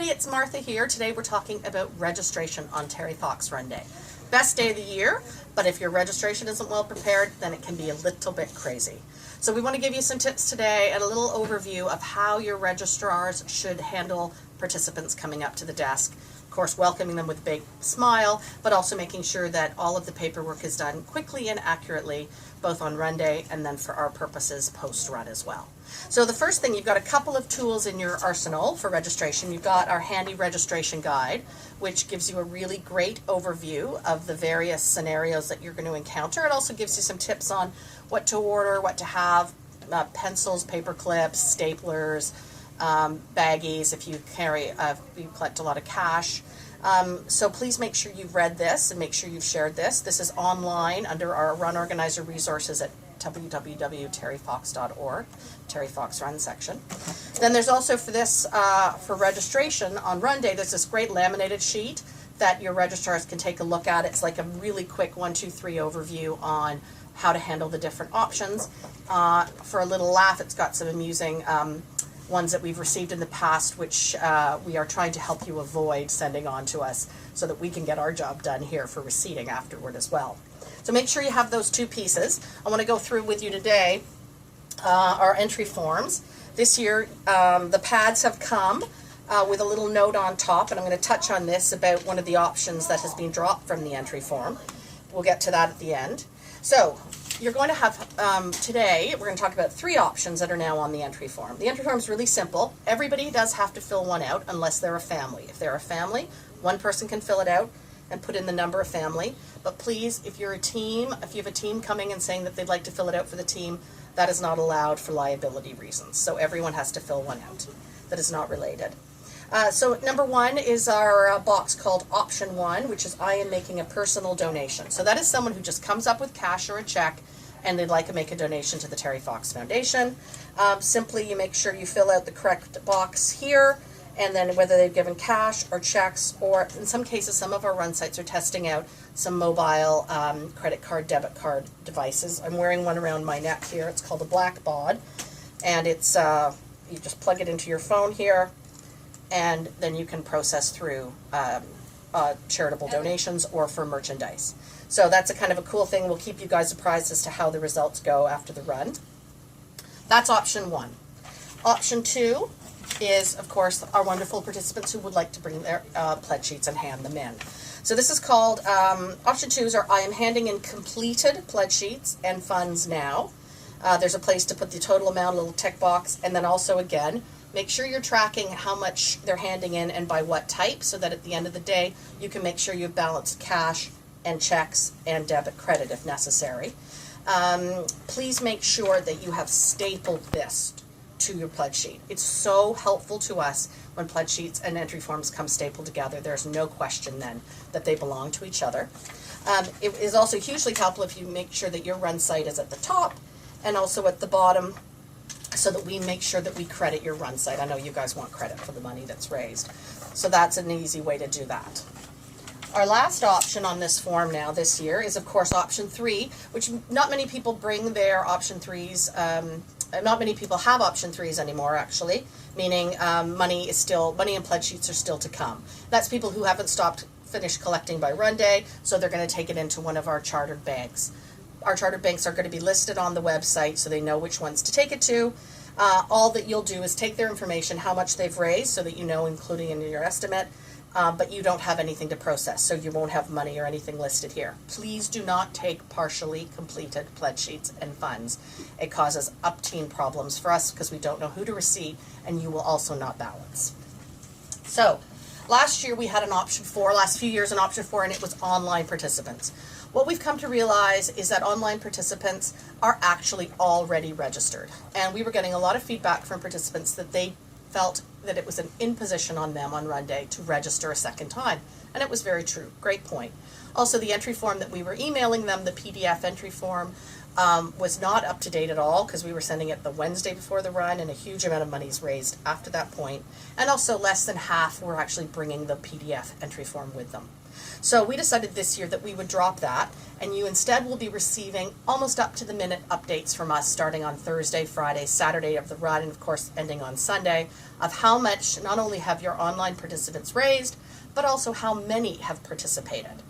everybody, it's Martha here. Today we're talking about registration on Terry Fox Run Day. Best day of the year, but if your registration isn't well prepared, then it can be a little bit crazy. So we want to give you some tips today and a little overview of how your registrars should handle participants coming up to the desk. Of course, welcoming them with a big smile, but also making sure that all of the paperwork is done quickly and accurately, both on run day and then for our purposes post-run as well. So the first thing, you've got a couple of tools in your arsenal for registration. You've got our handy registration guide, which gives you a really great overview of the various scenarios that you're going to encounter. It also gives you some tips on what to order, what to have, pencils, paper clips, staplers, baggies if you you collect a lot of cash. So please make sure you've read this and make sure you've shared this. This is online under our Run Organizer resources at www.terryfox.org, Terry Fox Run section. Then there's also for this, for registration on Run Day, there's this great laminated sheet that your registrars can take a look at. It's like a really quick 1, 2, 3 overview on how to handle the different options. For a little laugh, it's got some amusing ones that we've received in the past, which we are trying to help you avoid sending on to us so that we can get our job done here for receipting afterward as well. So make sure you have those two pieces. I want to go through with you today our entry forms. This year the pads have come with a little note on top, and I'm going to touch on this about one of the options that has been dropped from the entry form. We'll get to that at the end. So you're going to have, today, we're going to talk about 3 options that are now on the entry form. The entry form is really simple. Everybody does have to fill one out unless they're a family. If they're a family, one person can fill it out and put in the number of family. But please, if you're a team, if you have a team coming and saying that they'd like to fill it out for the team, that is not allowed for liability reasons. So everyone has to fill one out that is not related. So number 1 is our box called Option 1, which is I am making a personal donation. So that is someone who just comes up with cash or a check and they'd like to make a donation to the Terry Fox Foundation. Simply you make sure you fill out the correct box here, and then whether they've given cash or checks, or in some cases some of our run sites are testing out some mobile credit card, debit card devices. I'm wearing one around my neck here. It's called a Blackbaud, and it's you just plug it into your phone here, and then you can process through charitable donations or for merchandise. So that's a kind of a cool thing. We'll keep you guys apprised as to how the results go after the run. That's option 1. Option 2 is, of course, our wonderful participants who would like to bring their pledge sheets and hand them in. So this is called, option 2 is our I am handing in completed pledge sheets and funds now. There's a place to put the total amount, a little tick box, and then also again, make sure you're tracking how much they're handing in and by what type, so that at the end of the day, you can make sure you've balanced cash and checks and debit credit if necessary. Please make sure that you have stapled this to your pledge sheet. It's so helpful to us when pledge sheets and entry forms come stapled together. There's no question then that they belong to each other. It is also hugely helpful if you make sure that your run site is at the top and also at the bottom, so that we make sure that we credit your run site. I know you guys want credit for the money that's raised. So that's an easy way to do that. Our last option on this form now this year is, of course, option 3, which not many people bring their option 3s. Not many people have option 3s anymore, actually, meaning money and pledge sheets are still to come. That's people who haven't finished collecting by run day, so they're going to take it into one of our chartered banks. Our chartered banks are going to be listed on the website so they know which ones to take it to. All that you'll do is take their information, how much they've raised, so that you know, including in your estimate, but you don't have anything to process, so you won't have money or anything listed here. Please do not take partially completed pledge sheets and funds. It causes upteen problems for us because we don't know who to receipt, and you will also not balance. So last year we had an option 4, last few years an option 4, and it was online participants. What we've come to realize is that online participants are actually already registered, and we were getting a lot of feedback from participants that they felt that it was an imposition on them on run day to register a second time, and it was very true. Great point. Also, the entry form that we were emailing them, the PDF entry form, was not up to date at all because we were sending it the Wednesday before the run, and a huge amount of money is raised after that point. And also less than half were actually bringing the PDF entry form with them. So we decided this year that we would drop that, and you instead will be receiving almost up to the minute updates from us starting on Thursday, Friday, Saturday of the run, and of course ending on Sunday, of how much not only have your online participants raised, but also how many have participated.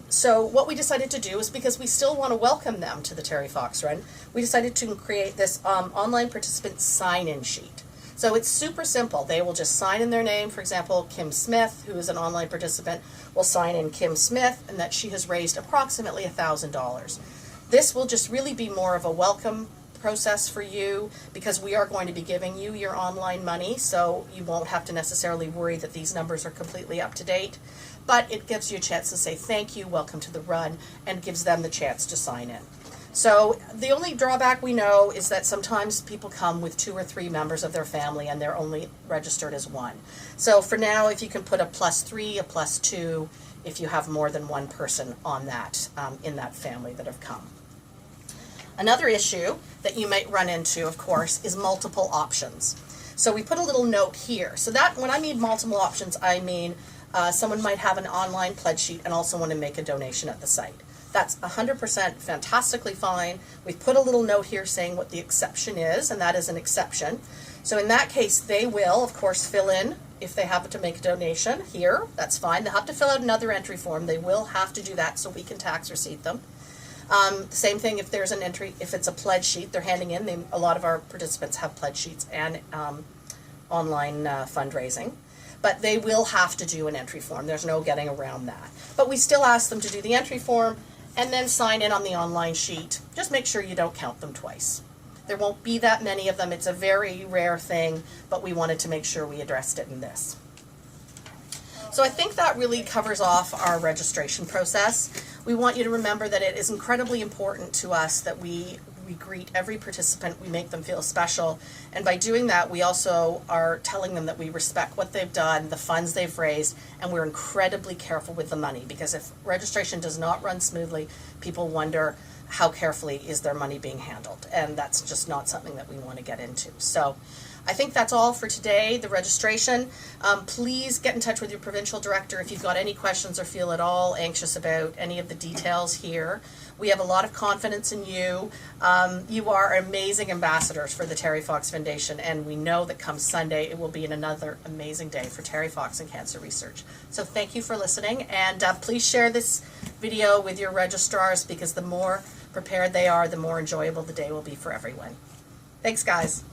So what we decided to do is, because we still want to welcome them to the Terry Fox Run, we decided to create this online participant sign-in sheet. So it's super simple. They will just sign in their name. For example, Kim Smith, who is an online participant, will sign in Kim Smith and that she has raised approximately $1,000. This will just really be more of a welcome process for you, because we are going to be giving you your online money, so you won't have to necessarily worry that these numbers are completely up to date. But it gives you a chance to say thank you, welcome to the run, and gives them the chance to sign in. So the only drawback we know is that sometimes people come with 2 or 3 members of their family and they're only registered as one. So for now, if you can put a +3, a +2, if you have more than one person on that, in that family that have come. Another issue that you might run into, of course, is multiple options. So we put a little note here. So that, when I mean multiple options, I mean someone might have an online pledge sheet and also want to make a donation at the site. That's 100% fantastically fine. We've put a little note here saying what the exception is, and that is an exception. So in that case, they will, of course, fill in if they happen to make a donation here. That's fine. They'll have to fill out another entry form. They will have to do that so we can tax receipt them. Same thing if there's an entry, if it's a pledge sheet they're handing in. A lot of our participants have pledge sheets and online fundraising. But they will have to do an entry form. There's no getting around that. But we still ask them to do the entry form and then sign in on the online sheet. Just make sure you don't count them twice. There won't be that many of them. It's a very rare thing, but we wanted to make sure we addressed it in this. So I think that really covers off our registration process. We want you to remember that it is incredibly important to us that we greet every participant, we make them feel special, and by doing that we also are telling them that we respect what they've done, the funds they've raised, and we're incredibly careful with the money, because if registration does not run smoothly, people wonder how carefully is their money being handled, and that's just not something that we want to get into. So I think that's all for today, the registration. Please get in touch with your provincial director if you've got any questions or feel at all anxious about any of the details here. We have a lot of confidence in you. You are amazing ambassadors for the Terry Fox Foundation, and we know that come Sunday it will be another amazing day for Terry Fox and cancer research. So thank you for listening, and please share this video with your registrars, because the more prepared they are, the more enjoyable the day will be for everyone. Thanks, guys.